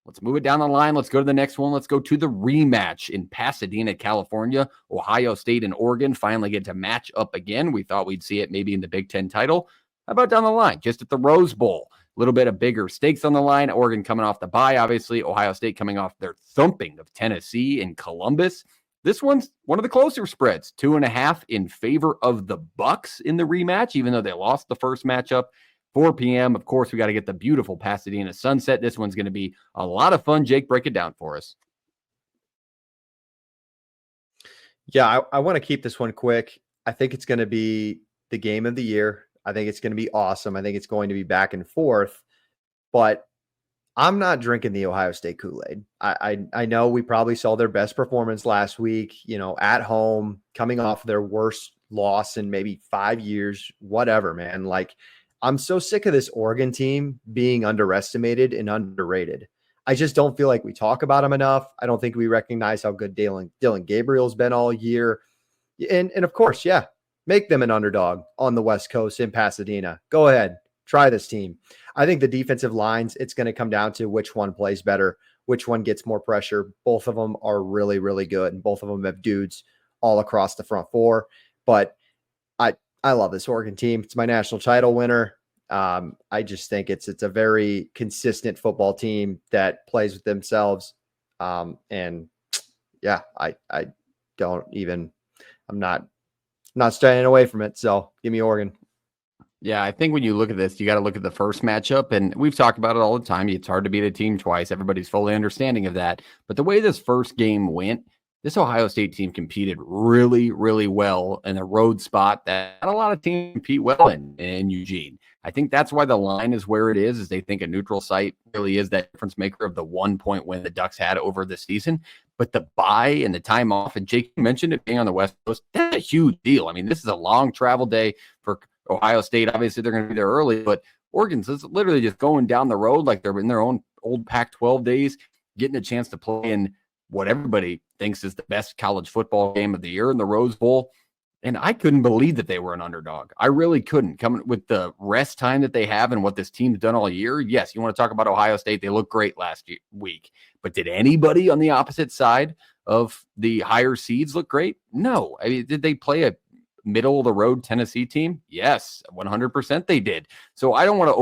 Let's move it down the line. Let's go to the next one. Let's go to the rematch in Pasadena, California. Ohio State and Oregon finally get to match up again. We thought we'd see it maybe in the Big Ten title. How about down the line, just at the Rose Bowl? A little bit of bigger stakes on the line. Oregon coming off the bye, obviously. Ohio State coming off their thumping of Tennessee and Columbus. This one's one of the closer spreads, 2.5 in favor of the Bucks in the rematch, even though they lost the first matchup. 4 p.m. Of course, we got to get the beautiful Pasadena sunset. This one's going to be a lot of fun. Jake, break it down for us. Yeah, I want to keep this one quick. I think it's going to be the game of the year. I think it's going to be awesome. I think it's going to be back and forth, but I'm not drinking the Ohio State Kool-Aid. I know we probably saw their best performance last week, at home, coming off their worst loss in maybe 5 years, whatever, man. Like, I'm so sick of this Oregon team being underestimated and underrated. I just don't feel like we talk about them enough. I don't think we recognize how good Dillon Gabriel's been all year. And of course, yeah, make them an underdog on the West Coast in Pasadena. Go ahead. Try this team. I think the defensive lines, it's going to come down to which one plays better, which one gets more pressure. Both of them are really, really good, and both of them have dudes all across the front four. But I love this Oregon team. It's my national title winner. I just think it's a very consistent football team that plays with themselves. And yeah, I'm not staying away from it. So give me Oregon. Yeah, I think when you look at this, you got to look at the first matchup, and we've talked about it all the time. It's hard to beat a team twice. Everybody's fully understanding of that. But the way this first game went, this Ohio State team competed really, really well in a road spot that not a lot of teams compete well in Eugene. I think that's why the line is where it is they think a neutral site really is that difference maker of the 1 point win the Ducks had over the season. But the bye and the time off, and Jake mentioned it being on the West Coast, that's a huge deal. I mean, this is a long travel day for Ohio State. Obviously, they're going to be there early, but Oregon's literally just going down the road like they're in their own old Pac-12 days, getting a chance to play in what everybody thinks is the best college football game of the year in the Rose Bowl. And I couldn't believe that they were an underdog. I really couldn't. Coming with the rest time that they have and what this team's done all year. Yes, you want to talk about Ohio State. They looked great last week. But did anybody on the opposite side of the higher seeds look great? No. I mean, did they play a middle of the road Tennessee team? Yes, 100% they did. So I don't want to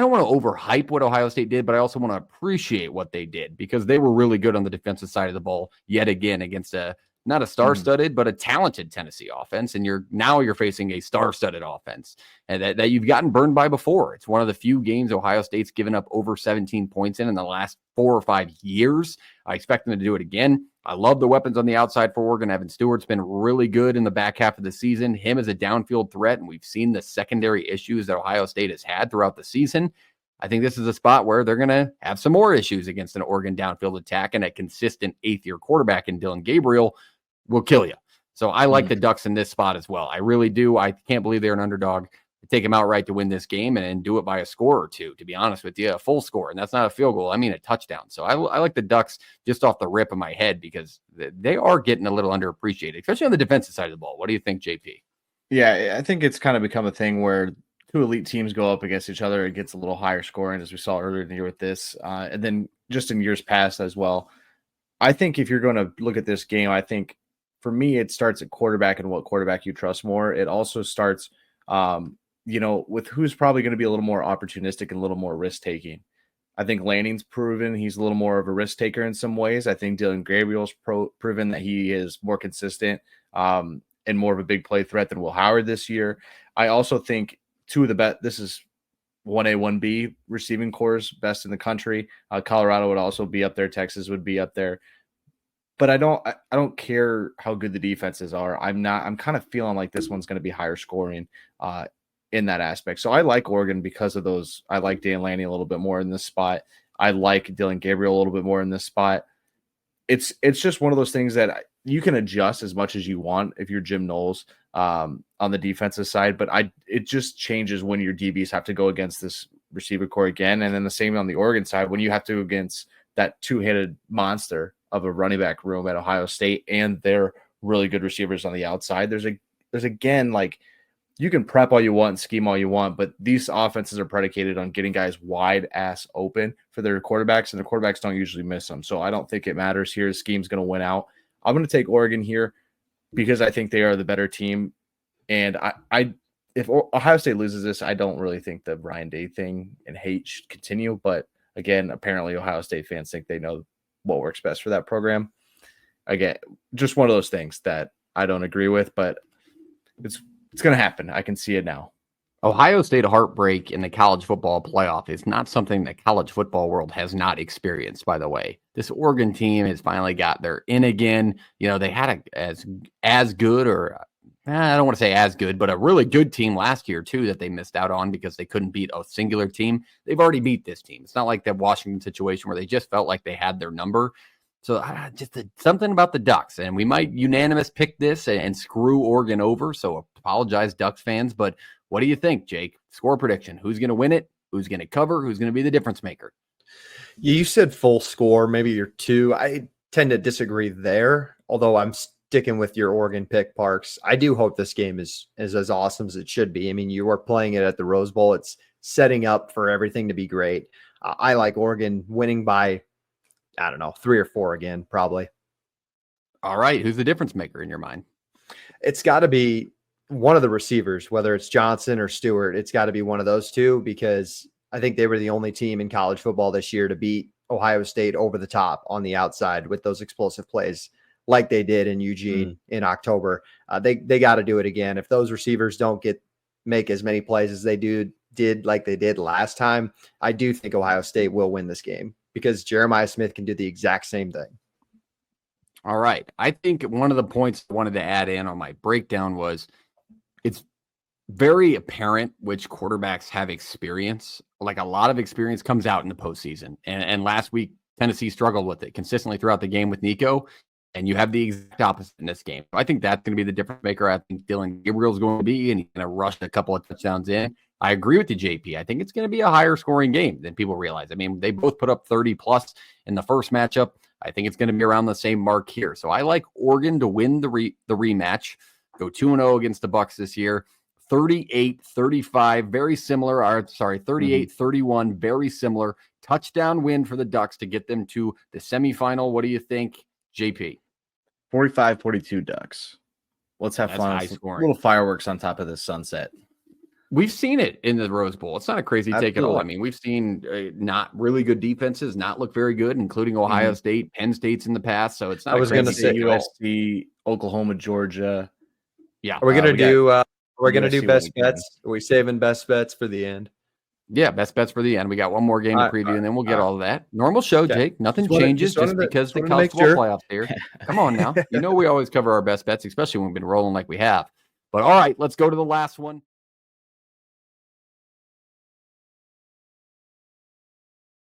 overhype what Ohio State did, but I also want to appreciate what they did because they were really good on the defensive side of the ball yet again against not a star-studded, but a talented Tennessee offense. And you're facing a star-studded offense and that you've gotten burned by before. It's one of the few games Ohio State's given up over 17 points in the last 4 or 5 years. I expect them to do it again. I love the weapons on the outside for Oregon. Evan Stewart's been really good in the back half of the season. Him as a downfield threat, and we've seen the secondary issues that Ohio State has had throughout the season. I think this is a spot where they're going to have some more issues against an Oregon downfield attack, and a consistent eighth-year quarterback in Dillon Gabriel will kill you. So I like the Ducks in this spot as well. I really do. I can't believe they're an underdog. Take them outright to win this game and do it by a score or two, to be honest with you, a full score. And that's not a field goal. I mean a touchdown. So I like the Ducks just off the rip of my head because they are getting a little underappreciated, especially on the defensive side of the ball. What do you think, JP? Yeah, I think it's kind of become a thing where two elite teams go up against each other. It gets a little higher scoring, as we saw earlier in the year with this. And then just in years past as well. I think if you're going to look at this game, I think for me, it starts at quarterback and what quarterback you trust more. It also starts with who's probably going to be a little more opportunistic and a little more risk-taking. I think Lanning's proven he's a little more of a risk-taker in some ways. I think Dillon Gabriel's proven that he is more consistent and more of a big play threat than Will Howard this year. I also think two of the best, this is 1A, 1B receiving cores, best in the country. Colorado would also be up there. Texas would be up there. But I don't care how good the defenses are. I'm kind of feeling like this one's going to be higher scoring in that aspect. So I like Oregon because of those. I like Dan Lanning a little bit more in this spot. I like Dillon Gabriel a little bit more in this spot. It's just one of those things that you can adjust as much as you want if you're Jim Knowles on the defensive side. But it just changes when your DBs have to go against this receiver core again. And then the same on the Oregon side, when you have to go against that two-handed monster of a running back room at Ohio State and their really good receivers on the outside. There's again, like, you can prep all you want and scheme all you want, but these offenses are predicated on getting guys wide ass open for their quarterbacks, and the quarterbacks don't usually miss them. So I don't think it matters here. The scheme's going to win out. I'm going to take Oregon here because I think they are the better team. And if Ohio State loses this, I don't really think the Ryan Day thing and hate should continue. But again, apparently Ohio State fans think they know what works best for that program. Again, just one of those things that I don't agree with, but it's going to happen. I can see it now. Ohio State heartbreak in the college football playoff is not something the college football world has not experienced, by the way. This Oregon team has finally got their in again. You know, they had as good, or I don't want to say as good, but a really good team last year too that they missed out on because they couldn't beat a singular team. They've already beat this team. It's not like that Washington situation where they just felt like they had their number. So something about the Ducks, and we might unanimous pick this and screw Oregon over. So apologize, Ducks fans, but what do you think, Jake? Score prediction. Who's going to win it? Who's going to cover? Who's going to be the difference maker? You said full score. Maybe you're 2. I tend to disagree there, although I'm sticking with your Oregon pick, Parks. I do hope this game is as awesome as it should be. I mean, you are playing it at the Rose Bowl. It's setting up for everything to be great. I like Oregon winning by, I don't know, 3 or 4 again, probably. All right. Who's the difference maker in your mind? It's got to be one of the receivers, whether it's Johnson or Stewart. It's got to be one of those two, because I think they were the only team in college football this year to beat Ohio State over the top on the outside with those explosive plays like they did in Eugene in October. They got to do it again. If those receivers don't make as many plays as they did like they did last time, I do think Ohio State will win this game because Jeremiah Smith can do the exact same thing. All right. I think one of the points I wanted to add in on my breakdown was it's very apparent which quarterbacks have experience. Like a lot of experience comes out in the postseason. And last week, Tennessee struggled with it consistently throughout the game with Nico. And you have the exact opposite in this game. I think that's going to be the difference maker. I think Dillon Gabriel is going to be, and he's going to rush a couple of touchdowns in. I agree with the JP. I think it's going to be a higher scoring game than people realize. I mean, they both put up 30 plus in the first matchup. I think it's going to be around the same mark here. So I like Oregon to win the rematch, go 2-0 against the Bucks this year. 38-35, very similar. 38-31, very similar. Touchdown win for the Ducks to get them to the semifinal. What do you think, JP? 45-42 Ducks. Let's have fun. Little fireworks on top of this sunset. We've seen it in the Rose Bowl. It's not a crazy take at all. I mean, we've seen not really good defenses not look very good, including Ohio State, Penn State's in the past. So it's not. I was going to say USC, Oklahoma, Georgia. Yeah. Are we going to do? We're going to do best bets. Are we saving best bets for the end? Yeah, best bets for the end. We got one more game to preview, and then we'll get all of that. Normal show, Jake. Nothing changes just because the college football playoffs here. Come on now. You know we always cover our best bets, especially when we've been rolling like we have. But all right, let's go to the last one.